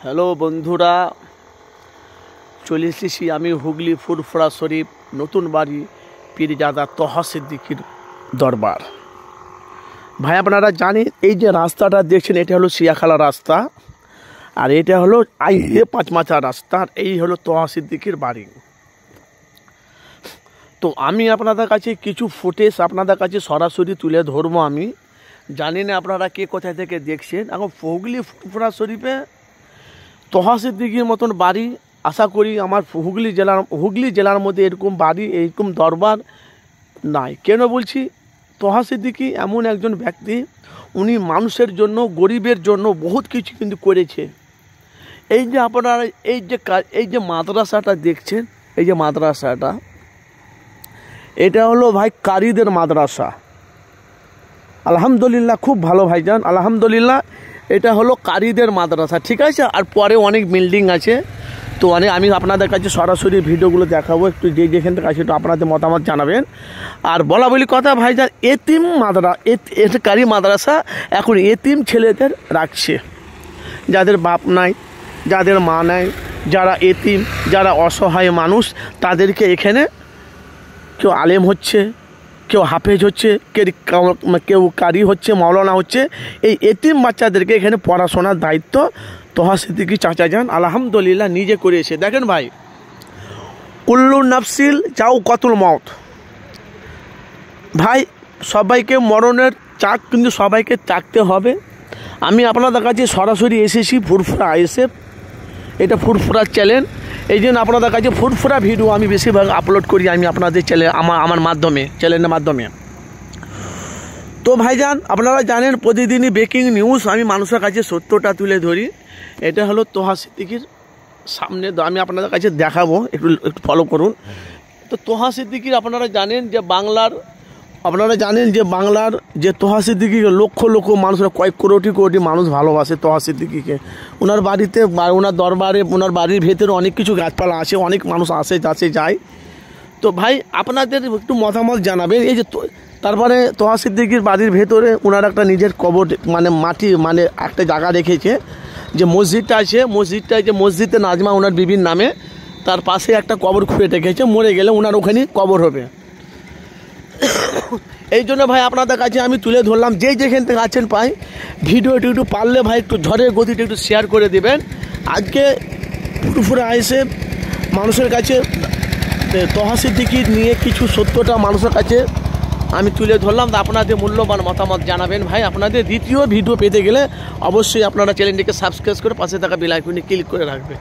Hello বন্ধুরা, চলে এসেছি আমি হুগলি ফুরফুরা শরীফ নতুন বাড়ি পীরজাদা তহা সিদ্দিকীর দরবার। ভাই আপনারা জানেন এই যে রাস্তাটা দেখছেন এটা হলো সিয়াখালা রাস্তা, আর এটা হলো পাঁচমাথা রাস্তা, আর এই হলো তহা সিদ্দিকীর বাড়ি। তো আমি আপনাদের কাছে কিছু ফুটেজ আপনাদের কাছে সরাসরি তুলে ধরবো। আমি জানি না আপনারা কে কোথায় থেকে দেখছেন। এখন হুগলি ফুরফুরা শরীফে তহা সিদ্দিকীর মতন বাড়ি আশা করি আমার হুগলি জেলার মধ্যে এরকম বাড়ি এরকম দরবার নাই। কেন বলছি, তহা সিদ্দিকী এমন একজন ব্যক্তি, উনি মানুষের জন্য গরিবের জন্য বহুত কিছু কিন্তু করেছে। এই যে আপনারা এই যে মাদ্রাসাটা দেখছেন, এই যে মাদ্রাসাটা, এটা হলো ভাই কারিদের মাদ্রাসা। আলহামদুলিল্লাহ, খুব ভালো ভাইজান, আলহামদুলিল্লাহ। এটা হলো কারিদের মাদ্রাসা, ঠিক আছে। আর পরে অনেক বিল্ডিং আছে, তো আমি আপনাদের কাছে সরাসরি ভিডিওগুলো দেখাবো। একটু যেখান থেকে আছে একটু আপনাদের মতামত জানাবেন। আর বলা বলি কথা ভাইজান, কারি মাদ্রাসা এখন এতিম ছেলেদের রাখছে, যাদের বাপ নাই, যাদের মা নাই, যারা এতিম, যারা অসহায় মানুষ, তাদেরকে এখানে কেউ আলেম হচ্ছে, কেউ হাফেজ হচ্ছে, কেউ কারি হচ্ছে, মাওলানা হচ্ছে। এই এতিম বাচ্চাদেরকে এখানে পড়াশোনার দায়িত্ব তহা সিদ্দিকী চাচা যান আলহামদুলিল্লাহ নিজে করেছে। দেখেন ভাই, কুল্লু নাফসিল যাও কতুল মত, ভাই সবাইকে মরণের চাক কিন্তু সবাইকে চাকতে হবে। আমি আপনাদের কাছে সরাসরি এসেছি ফুরফুরা আইএসএফ, এটা ফুরফুরা চ্যানেল, এই জন্য আপনাদের কাছে ফুরফুরা ভিডিও আমি বেশিরভাগ আপলোড করি আমি আপনাদের আমার মাধ্যমে, চ্যানেলের মাধ্যমে। তো ভাইজান আপনারা জানেন প্রতিদিনই ব্রেকিং নিউজ আমি মানুষের কাছে সত্যটা তুলে ধরি। এটা হলো তহা সিদ্দিকীর সামনে, আমি আপনাদের কাছে দেখাবো, একটু ফলো করুন। তো তহা সিদ্দিকীর আপনারা জানেন যে বাংলার যে তহা সিদ্দিকীকে লক্ষ লক্ষ মানুষরা কয়েক কোটি মানুষ ভালোবাসে তহা সিদ্দিকীকে। ওনার বাড়িতে, ওনার দরবারে, ওনার বাড়ির ভেতরে অনেক কিছু গাছপালা আছে, অনেক মানুষ আসে যায়। তো ভাই আপনাদের একটু মতামত জানাবেন। এই যে তারপরে তহা সিদ্দিকীর বাড়ির ভেতরে ওনার একটা নিজের কবর, মাটি একটা জায়গা রেখেছে, যে মসজিদটা আছে, মসজিদে নাজমা ওনার বিবির নামে, তার পাশে একটা কবর খুঁড়ে রেখেছে, মরে গেলে ওনার ওখানেই কবর হবে। এই জন্য ভাই আপনাদের কাছে আমি তুলে ধরলাম, যেখান থেকে আছেন পাই ভিডিওটি একটু পারলে ভাই একটু ঝড়ের গতিটা একটু শেয়ার করে দেবেন। আজকে ফুরফুরা আইএসএফ মানুষের কাছে তহা সিদ্দিকী নিয়ে কিছু সত্যটা মানুষের কাছে আমি তুলে ধরলাম। আপনাদের মূল্যবান মতামত জানাবেন ভাই। আপনাদের দ্বিতীয় ভিডিও পেতে গেলে অবশ্যই আপনারা চ্যানেলটিকে সাবস্ক্রাইব করে পাশে থাকা বেল আইকনে ক্লিক করে রাখবেন।